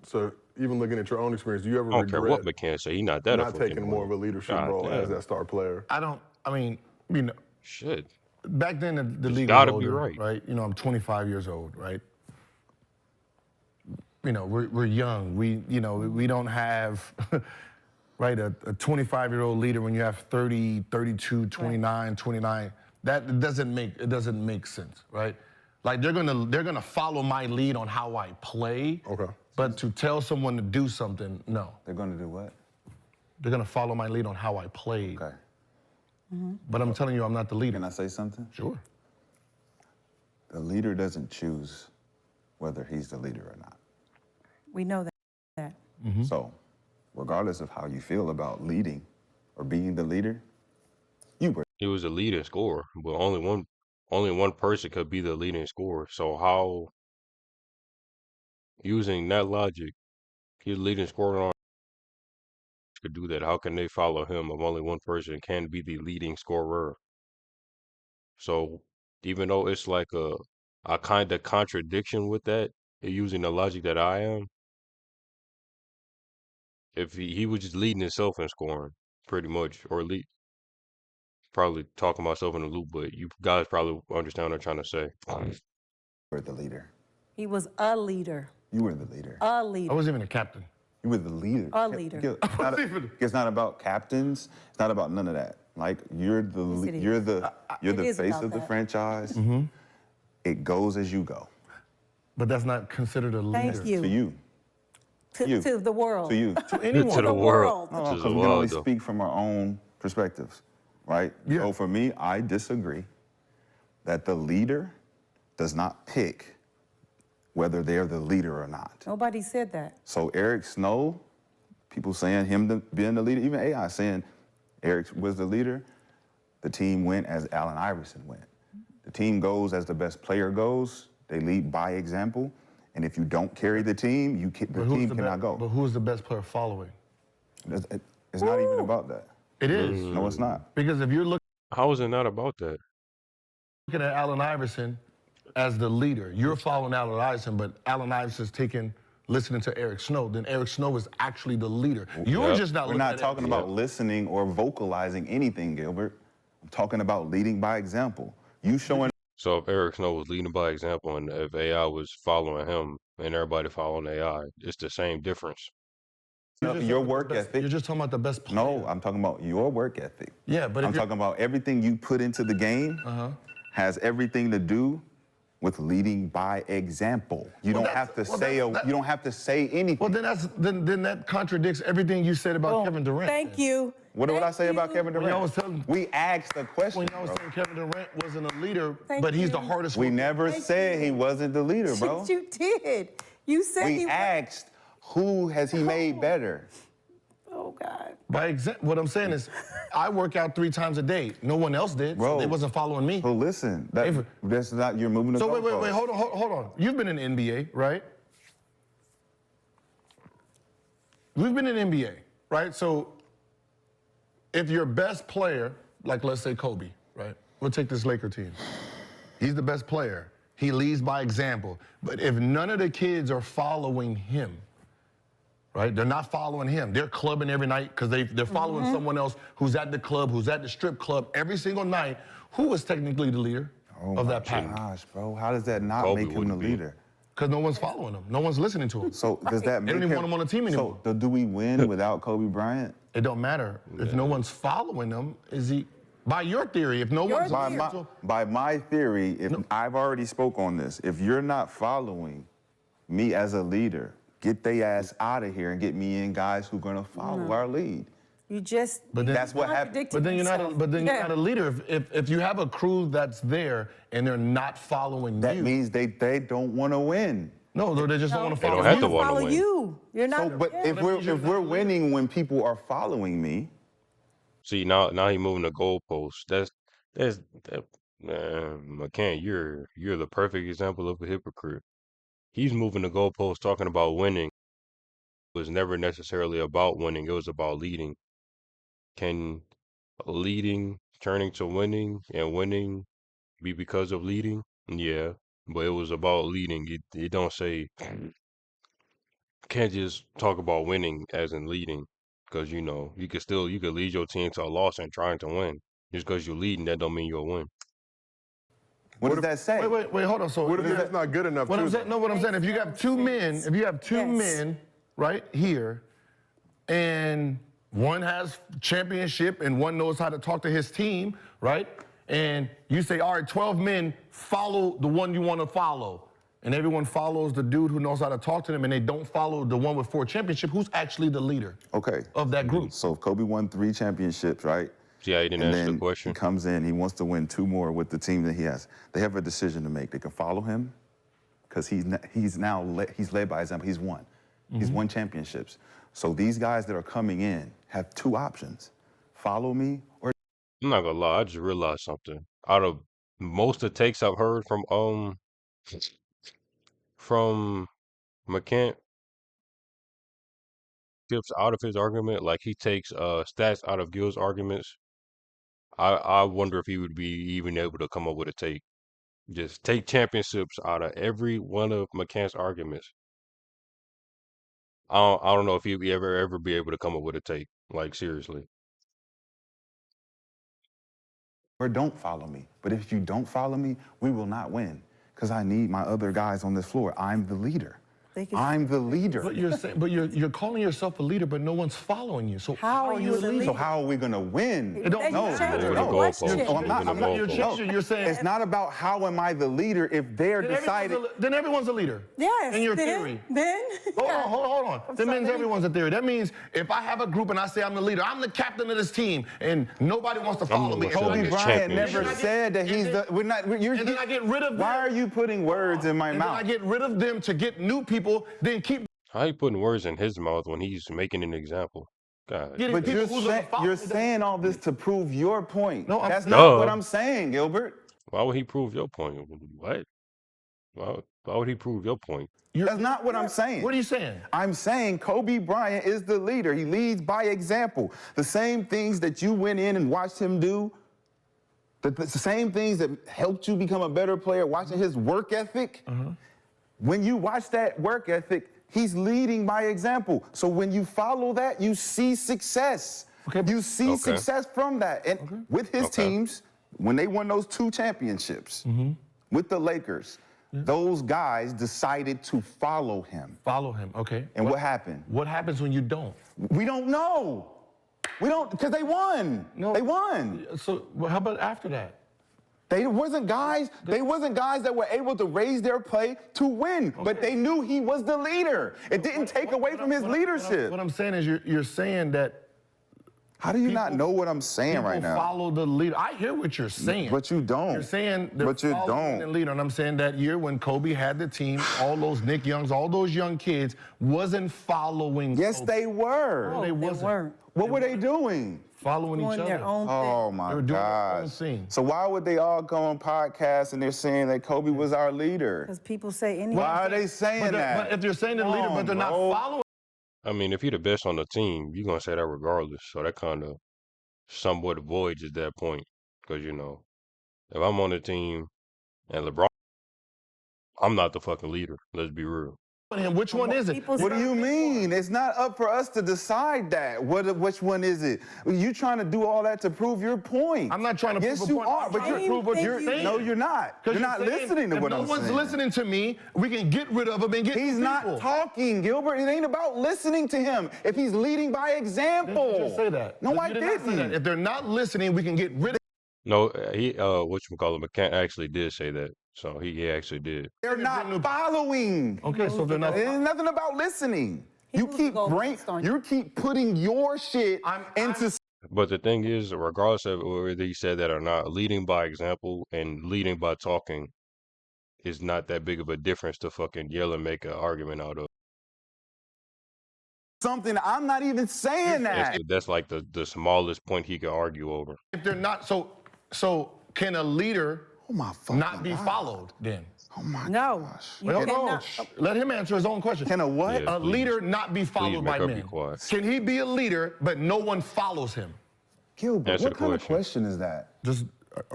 So even looking at your own experience, do you ever I don't care what regret McCann say. He not that not fucking taking more of a annoying. leadership God role as damn. that star player? I mean, Shit. back then the Just league was gotta be older, right. I'm 25 years old, right? We're young. We don't have, right, a 25-year-old leader when you have 30, 32, 29, 29. That doesn't make sense, right? Like they're gonna follow my lead on how I play. Okay. But to tell someone to do something, no. They're gonna do what? They're gonna follow my lead on how I play. Okay. But I'm telling you, I'm not the leader. Can I say something? Sure. The leader doesn't choose whether he's the leader or not. We know that. So, regardless of how you feel about leading or being the leader, you were. He was a leading scorer, but only one person could be the leading scorer. So how, using that logic, he's leading scorer on could do that, how can they follow him if only one person can be the leading scorer? So even though it's like a kind of contradiction with that, using the logic that I am, if he was just leading himself in scoring, pretty much, or lead probably talking myself in the loop, but you guys probably understand what I'm trying to say. You were the leader. He was a leader. You were the leader. A I leader. wasn't even a captain. You were the leader. A leader. It's not about captains. It's not about none of that. Like you're the Yes, it you're is. the you're It the is face about of the that. franchise. It goes as you go. But that's not considered a leader. Thank you. To you. you. To the world. To you. To anyone. To the world. No, To because the we can only world, though. speak from our own perspectives, right? Yeah. So for me, I disagree that the leader does not pick whether they're the leader or not. Nobody said that. So Eric Snow, people saying being the leader, even AI saying Eric was the leader, the team went as Allen Iverson went. The team goes as the best player goes. They lead by example. And if you don't carry the team, the team cannot go. But who's the best player following? It's not even about that. It is. No, it's not. Because if you're How is it not about that? looking at Allen Iverson as the leader, you're following Allen Iverson, but Allen Iverson's listening to Eric Snow, then Eric Snow is actually the leader. You're Yep. just not We're looking not at talking about listening or vocalizing anything, Gilbert. I'm talking about leading by example. You showing So if Eric Snow was leading by example and if AI was following him and everybody following AI, it's the same difference. your work ethic. You're just talking about the best player. No, I'm talking about your work ethic. Yeah, but if I'm you're- talking about everything you put into the game has everything to do with leading by example. You don't have to you don't have to say anything. Well, then that contradicts everything you said about Kevin Durant. Thank you. What did I say about Kevin When Durant? y'all was telling- We asked the question. When y'all was bro. saying Kevin Durant wasn't a leader, Thank but he's the you. hardest We worker. never Thank said you. he wasn't the leader, bro. Yes, you did. You said We he asked who has he made better. Oh, God. What I'm saying is, I work out 3 times a day. No one else did. Bro. So they wasn't following me. So listen, Avery. that's not you're moving the So wait, goalpost. hold on. You've been in the NBA, right? We've been in the NBA, right? So if your best player, like let's say Kobe, right? We'll take this Laker team. He's the best player. He leads by example. But if none of the kids are following him, right? They're not following him. They're clubbing every night because they're following someone else who's at the club, who's at the strip club every single night. Who is technically the leader of that pack? Gosh, bro, how does that not Kobe make him the wouldn't be. leader? Because no one's following him. No one's listening to him. So does that They make don't even him, want him on the team anymore. So do we win without Kobe Bryant? It don't matter. If no one's following him, is he, by your theory, if no one's By listening to him, by my theory, if I've already spoke on this, if you're not following me as a leader, get they ass out of here and get me in guys who are gonna follow our lead. You just But then- That's what happened. contradicted but then you're not a, yourself. but then Yeah. you're not a leader. If you have a crew that's there and they're not following That you, means they don't want to win. no, they just don't want to They follow don't have you. to wanna follow win. you. You're not. So, but yeah. if we're winning when people are following me, See, now he moving the goalposts. That man, McCant, you're the perfect example of a hypocrite. He's moving the goalposts talking about winning. It was never necessarily about winning, it was about leading. Can leading turning to winning and winning be because of leading? Yeah. But it was about leading. It don't say can't just talk about winning as in leading. Because you could lead your team to a loss and trying to win. Just because you're leading, that don't mean you'll win. what does that say? Wait, hold on. So What if that's not good enough? What I'm too, saying, no, what I'm saying, if you have two men, Yes. right here, and one has championship and one knows how to talk to his team, right? And you say, all right, 12 men, follow the one you want to follow. And everyone follows the dude who knows how to talk to them, and they don't follow the one with 4 championships. Who's actually the leader Okay. of that group? So if Kobe won 3 championships, right? See how you didn't And answer then the question? he comes in, he wants to win 2 more with the team that he has. They have a decision to make. They can follow him because he's led by example. He's won. He's won championships. So these guys that are coming in have 2 options: follow me or I'm not gonna lie, I just realized something. Out of most of the takes I've heard from McCant, tips out of his argument, like he takes stats out of Gil's arguments, I wonder if he would be even able to come up with a take. Just take championships out of every one of McCants' arguments. I don't know if he'd be ever be able to come up with a take. Like seriously. Or don't follow me. But if you don't follow me, we will not win. Because I need my other guys on this floor. I'm the leader. I'm the leader. But you're calling yourself a leader, but no one's following you. So How are you a leader? So how are we gonna win? It don't No, You're changing. You're saying it's not about how am I the leader if they're decided. Then everyone's a leader. Yes. In your then, theory. Then. Hold on. That means sorry. everyone's a theory. That means if I have a group and I say I'm the leader, I'm the captain of this team, and nobody wants to follow me. Kobe Bryant never said that he's the. We're not. And then I get rid of them. Why are you putting words in my mouth? And then I get rid of them to get new people. Then keep. How you putting words in his mouth when he's making an example? God. But you're saying all this to prove your point. No, that's not what I'm saying, Gilbert. Why would he prove your point? What? Why would he prove your point? That's not what I'm saying. What are you saying? I'm saying Kobe Bryant is the leader. He leads by example. The same things that you went in and watched him do, the same things that helped you become a better player, watching his work ethic. When you watch that work ethic, he's leading by example. So when you follow that, you see success. You see success from that. And with his teams, when they won those 2 championships with the Lakers, those guys decided to follow him. Follow him, okay. And what happened? What happens when you don't? We don't know. We don't, because they won. No. They won. So how about after that? They wasn't guys that were able to raise their play to win, but they knew he was the leader. It didn't take away from his leadership. What I'm saying is you're saying that. How do you not know what I'm saying right now? Follow the leader. I hear what you're saying. But you don't. You're saying they're but you following the don't. leader. And I'm saying that year when Kobe had the team, all those Nick Youngs, all those young kids wasn't following Yes, Kobe. they were. No, they weren't. What were they doing? Following each other. Their own Oh thing. my They were doing their own gosh. thing. So why would they all go on podcasts and they're saying that Kobe was our leader? Because people say anything. Why are they saying that? But if they're saying they're the leader, but they're not following. I mean, if you're the best on the team, you're gonna say that regardless. So that kind of somewhat avoids at that point. Because, you know, if I'm on the team and LeBron, I'm not the fucking leader. Let's be real. Him, which one is it? What do you mean? It's not up for us to decide that. Which one is it? You trying to do all that to prove your point. I'm not trying to prove a point. Yes, you are, but I'm trying to prove what you're saying. No, you're not. You're not listening to what I'm saying. If no one's listening to me, we can get rid of him and get He's not talking, Gilbert. It ain't about listening to him. If he's leading by example. Didn't you just say that? No, You I did not say that. didn't. If they're not listening, we can get rid of No, he whatchamacallit, McCant actually did say that. So he actually did. They're not following. Okay, so they're not. There's nothing about listening. You keep putting your shit into. But the thing is, regardless of whether he said that or not, leading by example and leading by talking is not that big of a difference to fucking yell and make an argument out of. Something I'm not even saying that. That's like the smallest point he could argue over. If they're not, so can a leader not be followed then? Oh my No. gosh. Well, no, let him answer his own question. Can a what? Yeah, A leader not be followed by make her be men. quiet. Can he be a leader, but no one follows him? Gilbert, Answer what the kind of question. question is that? Just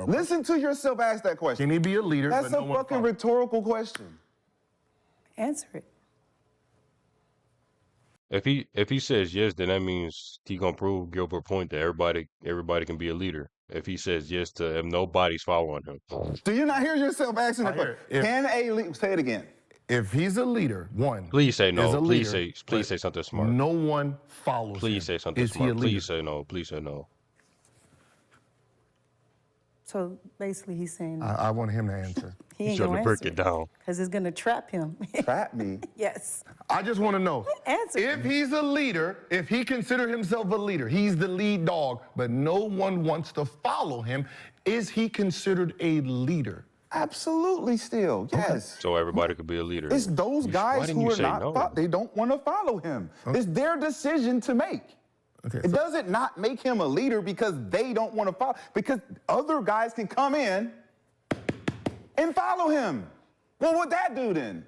Listen to yourself ask that question. can he be a leader? That's but a no one fucking follows? rhetorical question. Answer it. If he says yes, then that means he gonna prove Gilbert's point that everybody can be a leader. If he says yes to if nobody's following him. Do you not hear yourself asking that I hear question? it. Can a leader, say it again. If he's a leader, one. Please say is no. a Please leader, say something smart. No one follows Please him. say something Is he smart. a leader? Please say no. Please say no. So basically, he's saying I want him to answer. he ain't Trying gonna to break answer it down. because it's gonna trap him. Trap me. Yes. I just want to know. Answer. If he's a leader, if he considers himself a leader, he's the lead dog, but no one wants to follow him, is he considered a leader? Absolutely still, yes. So everybody could be a leader. It's those Why guys didn't who you are say not, no? they don't want to follow him. It's their decision to make. Okay, It doesn't not make him a leader because they don't want to follow, because other guys can come in and follow him. Well, what that do then?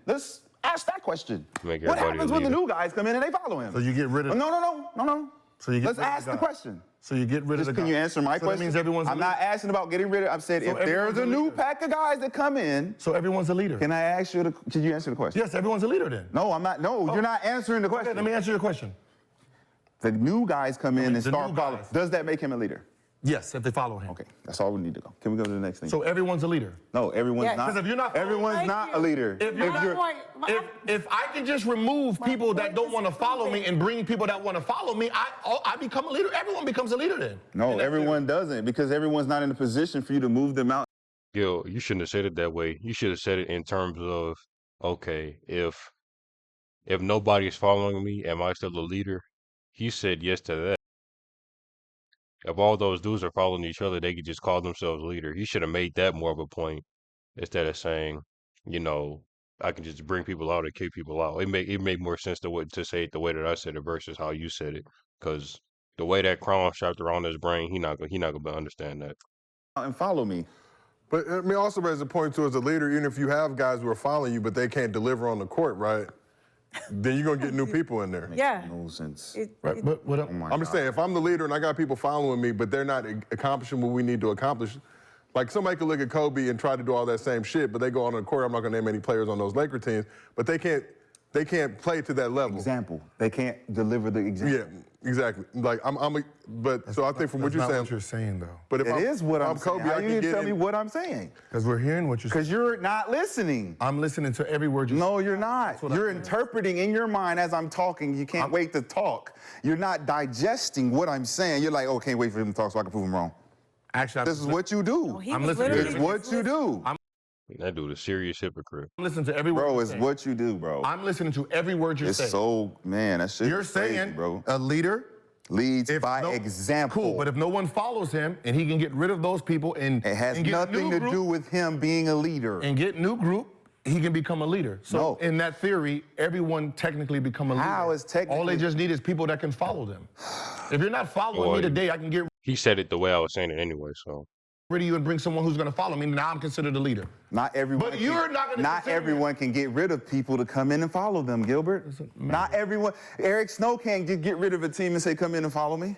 Ask that question. Make What everybody a happens when the leader. new guys come in and they follow him? So you get rid of. No. So you get Let's rid of ask the guy. question. So you get rid of Just the can guy. you answer my so question? That means everyone's a I'm leader. not asking about getting rid of. I've said So if there's everyone's a a new leader. pack of guys that come in, So everyone's a leader. can I ask you? Can you answer the question? Yes, everyone's a leader then. No, I'm not. No, you're not answering the question. Okay, let me answer your question. The new guys come in and the start new following. guys. Does that make him a leader? Yes, if they follow him. Okay, that's all we need to go. Can we go to the next thing? So everyone's a leader. No, everyone's Yeah, not. 'cause if you're not- everyone's Thank not you. a leader. If you're not, if I can just remove people that point don't is want to follow me proven. and bring people that want to follow me, I become a leader. Everyone becomes a leader then. No, In that everyone doesn't because everyone's not in a position for you to move them out. Gil, you shouldn't have said it that way. You should have said it in terms of, okay, if nobody's following me, am I still a leader? He said yes to that. If all those dudes are following each other, they could just call themselves leader. He should have made that more of a point instead of saying, you know, I can just bring people out and kick people out. It made more sense to say it the way that I said it versus how you said it, because the way that crown strapped around his brain, he not gonna understand that. And follow me. But I mean, also as a point to as a leader, even if you have guys who are following you, but they can't deliver on the court, right? Then you're gonna get new people in there. Yeah. No sense. Right, but what? I'm just saying, if I'm the leader and I got people following me, but they're not accomplishing what we need to accomplish, like somebody could look at Kobe and try to do all that same shit, but they go on the court. I'm not gonna name any players on those Laker teams, but they can't play to that level. Example. They can't deliver the example. Yeah, exactly. Like so I think from what That's you're not saying, what you're saying though. but if It is what I'm Kobe, saying. How I you can didn't get tell in. me what I'm saying? Because we're hearing what you're saying. Because you're not listening. I'm listening to every word you say. No, you're not. what You're I'm interpreting in your mind as I'm talking. You can't wait to talk. You're not digesting what I'm saying. You're like, oh, can't wait for him to talk so I can prove him wrong. Actually, This is what you do. He I'm was listening. literally It's just what you do. That dude is a serious hypocrite. I'm listening to every word Bro, you're it's saying. what you do, bro. I'm listening to every word you're It's saying. so, man, that shit You're is crazy, saying bro. a leader Leads by example. Cool, but if no one follows him and he can get rid of those people and It has and get nothing new to do with him being a leader. and get new group, he can become a leader. So No. in that theory, everyone technically become a leader. How is technically- All they just need is people that can follow them. If you're not following Boy. me today, I can get He said it the way I was saying it anyway, so. rid of you and bring someone who's going to follow me. Now I'm considered a leader. Not everyone. But you're not gonna Not consider everyone can get rid of people to come in and follow them, Gilbert. Not everyone. Eric Snow can't get rid of a team and say, "Come in and follow me."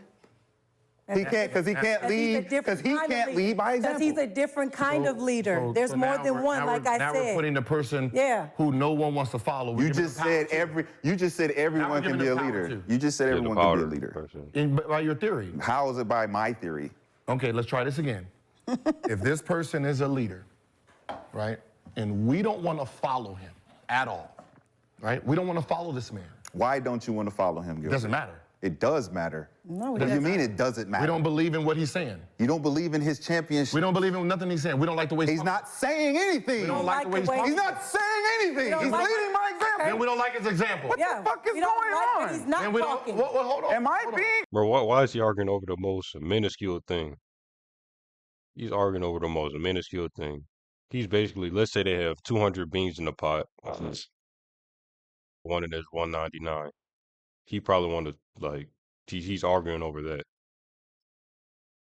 He can't because he can't lead because he can't lead by example. Because he's a different kind of leader. So- There's so more now than we're- one, now like we're- I now said. we're putting the person Yeah. who no one wants to follow. You just said everyone can giving be a them power leader. to. You just said Yeah, the everyone can be a power leader. person. By your theory. How is it by my theory? Okay, let's try this again. If this person is a leader, right, and we don't want to follow him at all, right? We don't want to follow this man. Why don't you want to follow him, It Gilbert? doesn't matter. It does matter. No, it What do you doesn't. mean it doesn't matter? We don't believe in what he's saying. You don't believe in his championship. We don't believe in nothing he's saying. We don't like the way He's not saying anything. We don't like the way he's the way- He's talking. not saying anything. don't He's like- leading by example. And we don't like his example. What Yeah. the fuck is we don't going like on? that he's not And we don't. talking. Well, hold on. Am I hold on. being? Bro, why is he arguing over the most minuscule thing? He's arguing over the most minuscule thing. He's basically, let's say they have 200 beans in the pot. One of them is 199. He probably want to, like, he's arguing over that.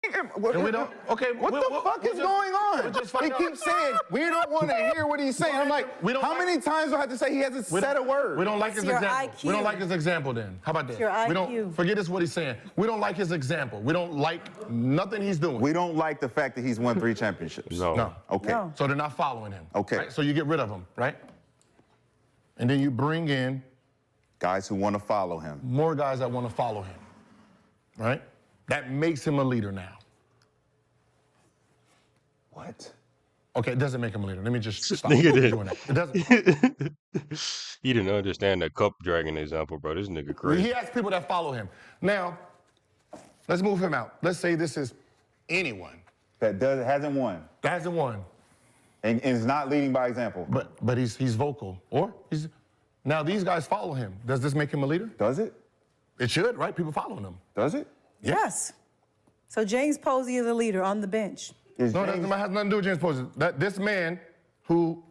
And we don't. Okay. What the fuck is going on? He keeps saying we don't want to hear what he's saying. I'm like, We don't how like- many times do I have to say he hasn't said a word? We don't like his It's your example. We don't IQ. like his example then. How about that? your We don't IQ. forget this what he's saying. We don't like his example. We don't like nothing he's doing. We don't like the fact that he's won 3 championships. No. No. Okay. No. So they're not following him. Okay. Right? So you get rid of him, right? And then you bring in Guys who want to follow him. more guys that want to follow him, right? That makes him a leader now. What? Okay, it doesn't make him a leader. Let me just stop Nigga did. doing that. It doesn't. He didn't understand the cup dragon example, bro. This nigga crazy. He has people that follow him. Now, let's move him out. Let's say this is anyone That hasn't won that hasn't won, and is not leading by example. but he's vocal, or he's. Now these guys follow him. Does this make him a leader? Does it? It should, right? People following him. Does it? Yes. So James Posey is a leader on the bench. Is No, that James- has nothing to do with James Posey. This man who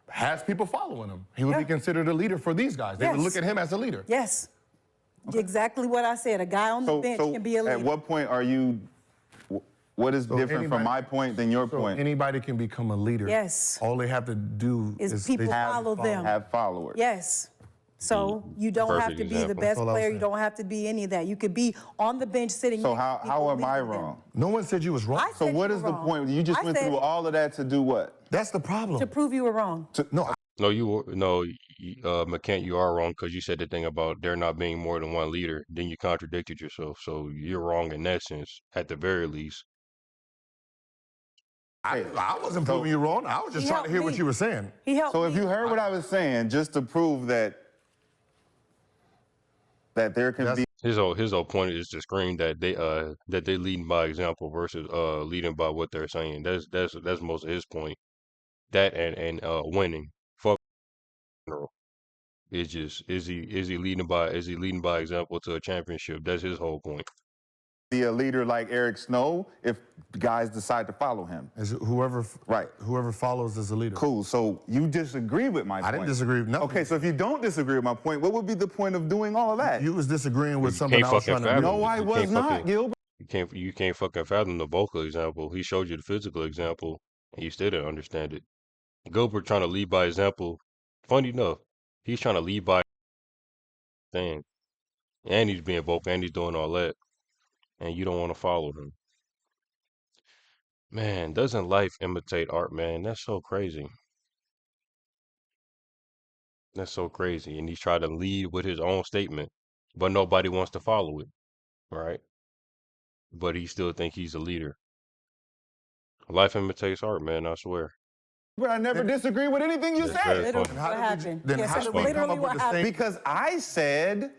has people following him, he would be Yeah. considered a leader for these guys. They would Yes. look at him as a leader. Yes. Exactly what I said. A guy on the bench can be a leader. At what point are you? What is So different from anybody- my point than your So point? anybody can become a leader. Yes. All they have to do Is people follow them. Have followers. Yes. So you don't Perfect have to be the example. best That's all I was player. You saying. don't have to be any of that. You could be on the bench sitting So next to how people am I leading them. wrong? No one said you was wrong. I So said what you is were the wrong. point? You just I went said through all of that to do what? That's the problem. to prove you were wrong. No, No, McCant, you are wrong because you said the thing about there not being more than one leader. Then you contradicted yourself. So you're wrong in that sense, at the very least. I wasn't proving you wrong. I was just He trying to hear helped what me. you were saying. He helped So if me. you heard what I was saying, just to prove that there can be His whole point is to scream that they leading by example versus leading by what they're saying. That's most of his point. That and winning. Fuck general. It's just is he leading by example to a championship? That's his whole point. a leader like Eric Snow if guys decide to follow him. Is it whoever Right. whoever follows is a leader. Cool. So you disagree with my point. I didn't disagree with nothing. Okay, so if you don't disagree with my point, what would be the point of doing all of that? You was disagreeing with You something can't I was fucking trying to do. fathom No, I You was can't not, fucking- Gilbert. You can't fucking fathom the vocal example. He showed you the physical example, and you still didn't understand it. Gilbert trying to lead by example. Funny enough, he's trying to lead by thing, and he's being vocal, and he's doing all that, and you don't want to follow him. Man, doesn't life imitate art, man? That's so crazy. That's so crazy. And he's trying to lead with his own statement, but nobody wants to follow it, right? But he still think he's a leader. Life imitates art, man, I swear. But I never disagree with anything you That's said. very Literally funny. what happened. then Yes, how that's did we come literally up what with the happened. same? Because I said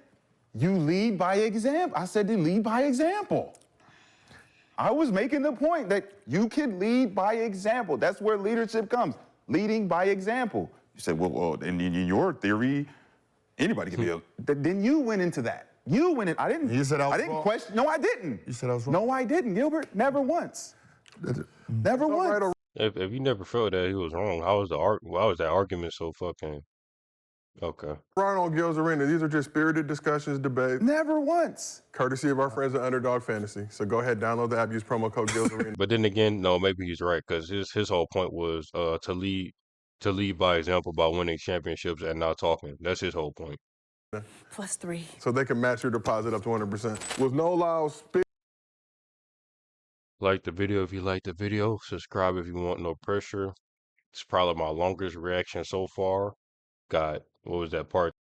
you lead by example. I said to lead by example. I was making the point that you can lead by example. That's where leadership comes, leading by example. You said, well, in your theory, anybody can be a. Then you went into that. You went in. I didn't. You said I was I didn't wrong? question. No, I didn't. You said I was wrong? No, I didn't, Gilbert. Never once. Never once. right or If you never felt that he was wrong, why was that argument so fucking okay? wrong on Gil's Arena. These are just spirited discussions, debates, Never once. courtesy of our friends at Underdog Fantasy. So go ahead, download the app, use promo code Gil's Arena. But then again, no, maybe he's right because his whole point was to lead by example by winning championships and not talking. That's his whole point. +3. So they can match your deposit up to 100%. Was no loud spit. Like the video if you like the video. Subscribe if you want no pressure. It's probably my longest reaction so far. Got what was that part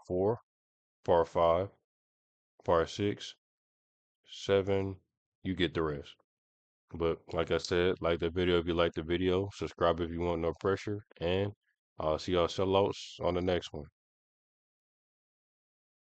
4, part 5, part 6, 7. You get the rest. But like I said, like the video if you like the video. Subscribe if you want no pressure. And I'll see y'all sellouts on the next one.